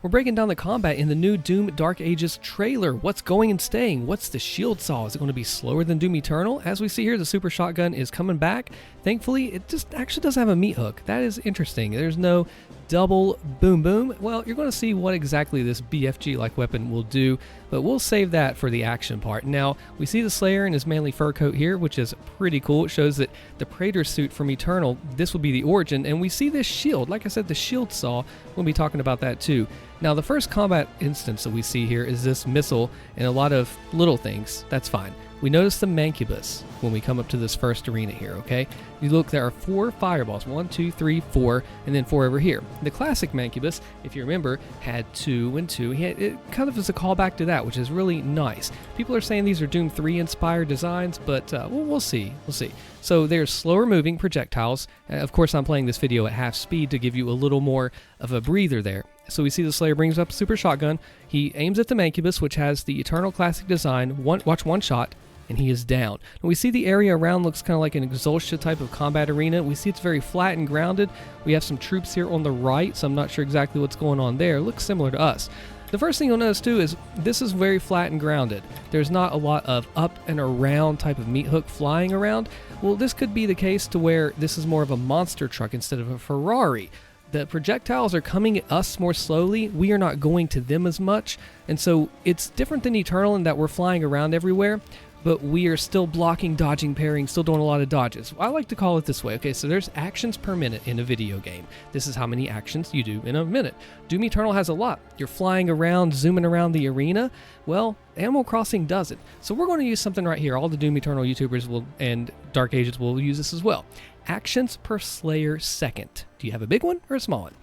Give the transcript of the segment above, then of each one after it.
We're breaking down the combat in the new Doom Dark Ages trailer. What's going and staying? What's the shield saw? Is it going to be slower than Doom Eternal? As we see here, the super shotgun is coming back. Thankfully, it just actually does have a meat hook. That is interesting. There's no double boom boom. Well, you're going to see what exactly this BFG-like weapon will do, but we'll save that for the action part. Now, we see the Slayer in his manly fur coat here, which is pretty cool. It shows that the Praetor suit from Eternal, this will be the origin, and we see this shield. Like I said, the shield saw. We'll be talking about that too. Now, the first combat instance that we see here is this missile and a lot of little things. That's fine. We notice the Mancubus when we come up to this first arena here, okay? You look, there are 4 fireballs, 1, 2, 3, 4, and then 4 over here. The classic Mancubus, if you remember, had 2 and 2. It kind of is a callback to that, which is really nice. People are saying these are Doom 3 inspired designs, but we'll see. We'll see. So there's slower moving projectiles. Of course, I'm playing this video at half speed to give you a little more of a breather there. So we see the Slayer brings up a super shotgun. He aims at the Mancubus, which has the Eternal classic design. Watch one shot, and he is down. And we see the area around looks kind of like an Exultia type of combat arena. We see it's very flat and grounded. We have some troops here on the right, so I'm not sure exactly what's going on there. It looks similar to us. The first thing you'll notice too is this is very flat and grounded. There's not a lot of up and around type of meat hook flying around. Well, this could be the case to where this is more of a monster truck instead of a Ferrari. The projectiles are coming at us more slowly. We are not going to them as much. And so it's different than Eternal in that we're flying around everywhere, but we are still blocking, dodging, parrying, still doing a lot of dodges. I like to call it this way. Okay, so there's actions per minute in a video game. This is how many actions you do in a minute. Doom Eternal has a lot. You're flying around, zooming around the arena. Well, Animal Crossing doesn't. So we're going to use something right here. All the Doom Eternal YouTubers will and Dark Ages will use this as well. Actions per Slayer second. Do you have a big one or a small one?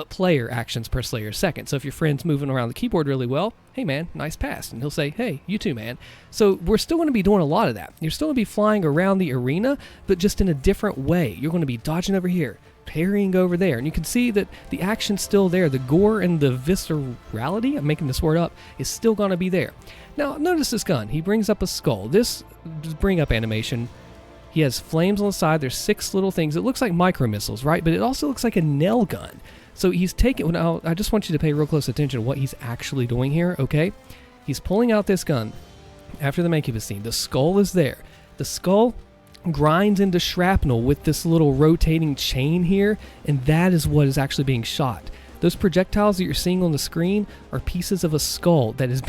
Player actions per Slayer second. So if your friend's moving around the keyboard really well, hey man, nice pass. And he'll say, hey, you too, man. So we're still going to be doing a lot of that. You're still going to be flying around the arena, but just in a different way. You're going to be dodging over here, parrying over there. And you can see that the action's still there. The gore and the viscerality, I'm making this word up, is still going to be there. Now, notice this gun. He brings up a skull. This bring up animation. He has flames on the side. There's 6 little things. It looks like micro missiles, right? But it also looks like a nail gun. So he's taking, now I just want you to pay real close attention to what he's actually doing here, okay? He's pulling out this gun after the Mancubus scene. The skull is there. The skull grinds into shrapnel with this little rotating chain here, and that is what is actually being shot. Those projectiles that you're seeing on the screen are pieces of a skull that is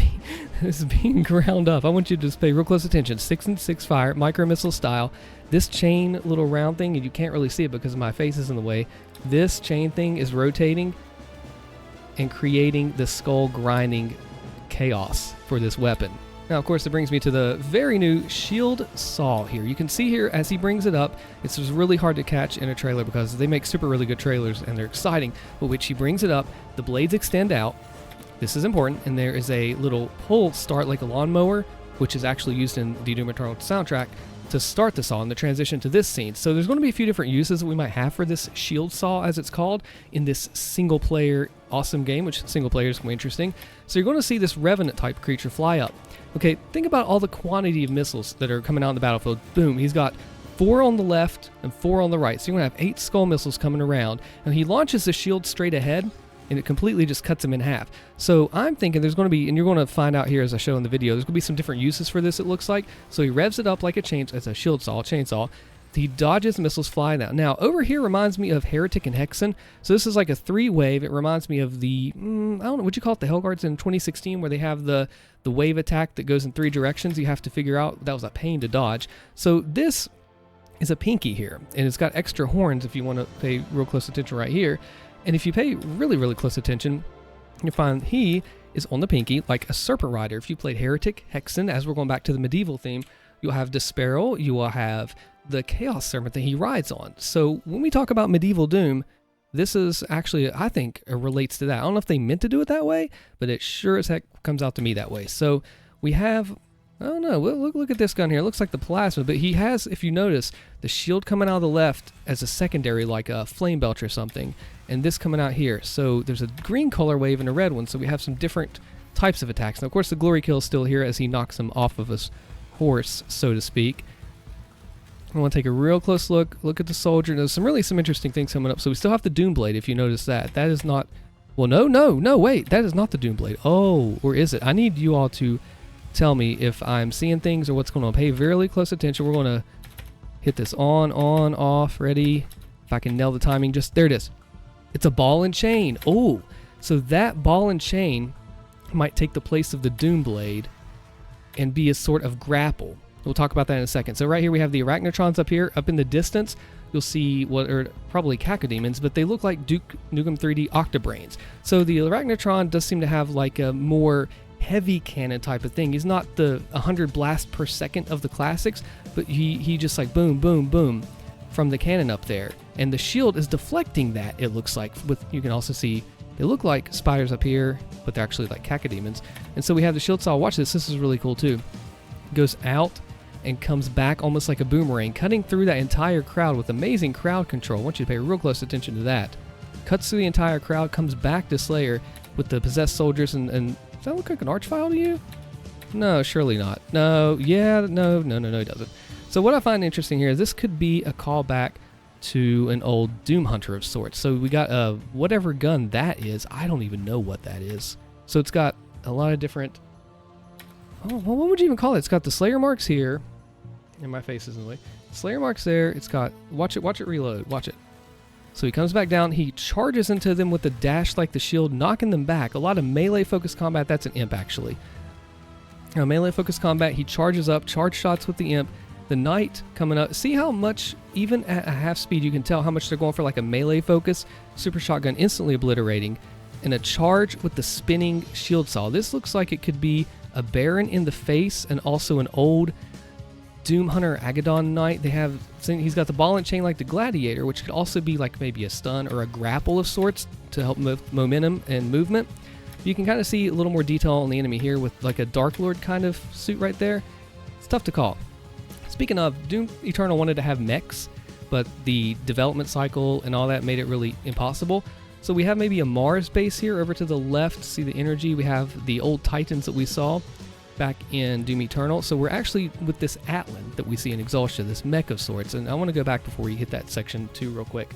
being ground up. I want you to just pay real close attention. 6 and 6 fire, micro missile style. This chain little round thing, and you can't really see it because my face is in the way. This chain thing is rotating and creating the skull grinding chaos for this weapon. Now, of course, it brings me to the very new shield saw here. You can see here as he brings it up, it's just really hard to catch in a trailer because they make super really good trailers and they're exciting. But which he brings it up, the blades extend out. This is important, and there is a little pull start like a lawnmower, which is actually used in the Doom Eternal soundtrack to start the saw and the transition to this scene. So there's going to be a few different uses that we might have for this shield saw, as it's called, in this single player awesome game, which single player is quite interesting. So you're going to see this Revenant type creature fly up. Okay, think about all the quantity of missiles that are coming out in the battlefield. Boom, he's got 4 on the left and 4 on the right. So you're going to have 8 skull missiles coming around. And he launches the shield straight ahead, and it completely just cuts him in half. So I'm thinking there's going to be, and you're going to find out here as I show in the video, there's going to be some different uses for this, it looks like. So he revs it up like a shield saw, chainsaw. He dodges missiles flying out. Now, over here reminds me of Heretic and Hexen. So this is like a 3-wave. It reminds me of the, I don't know, would you call it the Hellguards in 2016, where they have the wave attack that goes in 3 directions. You have to figure out, that was a pain to dodge. So this is a pinky here, and it's got extra horns if you want to pay real close attention right here. And if you pay really, really close attention, you'll find he is on the pinky like a serpent rider. If you played Heretic, Hexen, as we're going back to the medieval theme, you'll have Desperal, you will have the Chaos Serpent that he rides on. So when we talk about medieval Doom, this is actually, I think, relates to that. I don't know if they meant to do it that way, but it sure as heck comes out to me that way. So we have, I don't know, look at this gun here. It looks like the plasma, but he has, if you notice, the shield coming out of the left as a secondary, like a flame belch or something, and this coming out here. So there's a green color wave and a red one, so we have some different types of attacks. Now, of course, the glory kill is still here as he knocks him off of his horse, so to speak. I want to take a real close look at the soldier. There's some interesting things coming up. So we still have the Doom Blade, if you notice that. That is not Well, no, wait. That is not the Doomblade. Oh, or is it? I need you all to tell me if I'm seeing things or what's going on. Pay very close attention. We're going to hit this on, off, ready. If I can nail the timing, just, there it is. It's a ball and chain. Oh, so that ball and chain might take the place of the Doomblade and be a sort of grapple. We'll talk about that in a second. So right here we have the Arachnotrons up here. Up in the distance, you'll see what are probably Cacodemons, but they look like Duke Nukem 3D Octobrains. So the Arachnotron does seem to have like a more heavy cannon type of thing. He's not the 100 blasts per second of the classics, but he just like boom, boom, boom from the cannon up there. And the shield is deflecting that, it looks like. You can also see they look like spiders up here, but they're actually like Cacodemons. And so we have the shield saw. Watch this. This is really cool too. It goes out and comes back almost like a boomerang, cutting through that entire crowd with amazing crowd control. I want you to pay real close attention to that. Cuts through the entire crowd, comes back to Slayer with the possessed soldiers, and does that look like an archvile to you? No, surely not. No, yeah, no, it doesn't. So what I find interesting here is this could be a callback to an old Doom Hunter of sorts. So we got whatever gun that is. I don't even know what that is. So it's got a lot of different... Oh, well, what would you even call it? It's got the Slayer marks here. And my face is in the way. Slayer marks there. It's got... Watch it reload. Watch it. So he comes back down. He charges into them with a dash like the shield, knocking them back. A lot of melee-focused combat. That's an imp, actually. Now, melee-focused combat. He charges up. Charge shots with the imp. The knight coming up. See how much, even at a half speed, you can tell how much they're going for like a melee focus. Super shotgun instantly obliterating. And a charge with the spinning shield saw. This looks like it could be a Baron in the face and also an old Doom Hunter Agadon Knight. He's got the ball and chain like the Gladiator, which could also be like maybe a stun or a grapple of sorts to help momentum and movement. You can kind of see a little more detail on the enemy here with like a Dark Lord kind of suit right there. It's tough to call. Speaking of, Doom Eternal wanted to have mechs, but the development cycle and all that made it really impossible. So we have maybe a Mars base here over to the left. See the energy? We have the old Titans that we saw back in Doom Eternal. So we're actually with this Atlan that we see in Exhaustion, this mech of sorts. And I want to go back before we hit that section 2 real quick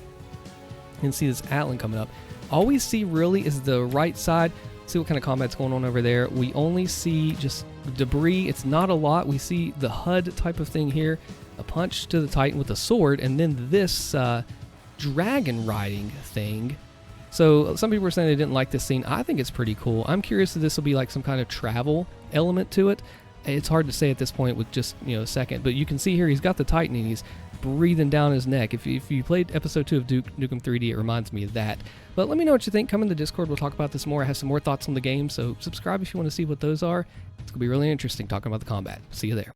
and see this Atlan coming up. All we see really is the right side. See what kind of combat's going on over there. We only see just debris. It's not a lot. We see the HUD type of thing here, a punch to the Titan with a sword, and then this dragon riding thing. So some people are saying they didn't like this scene. I think it's pretty cool. I'm curious if this will be like some kind of travel element to it. It's hard to say at this point with just, a second, but you can see here he's got the Titan and he's breathing down his neck. If you played episode 2 of Duke Nukem 3D, it reminds me of that. But let me know what you think. Come in the Discord. We'll talk about this more. I have some more thoughts on the game, so subscribe if you want to see what those are. It's going to be really interesting talking about the combat. See you there.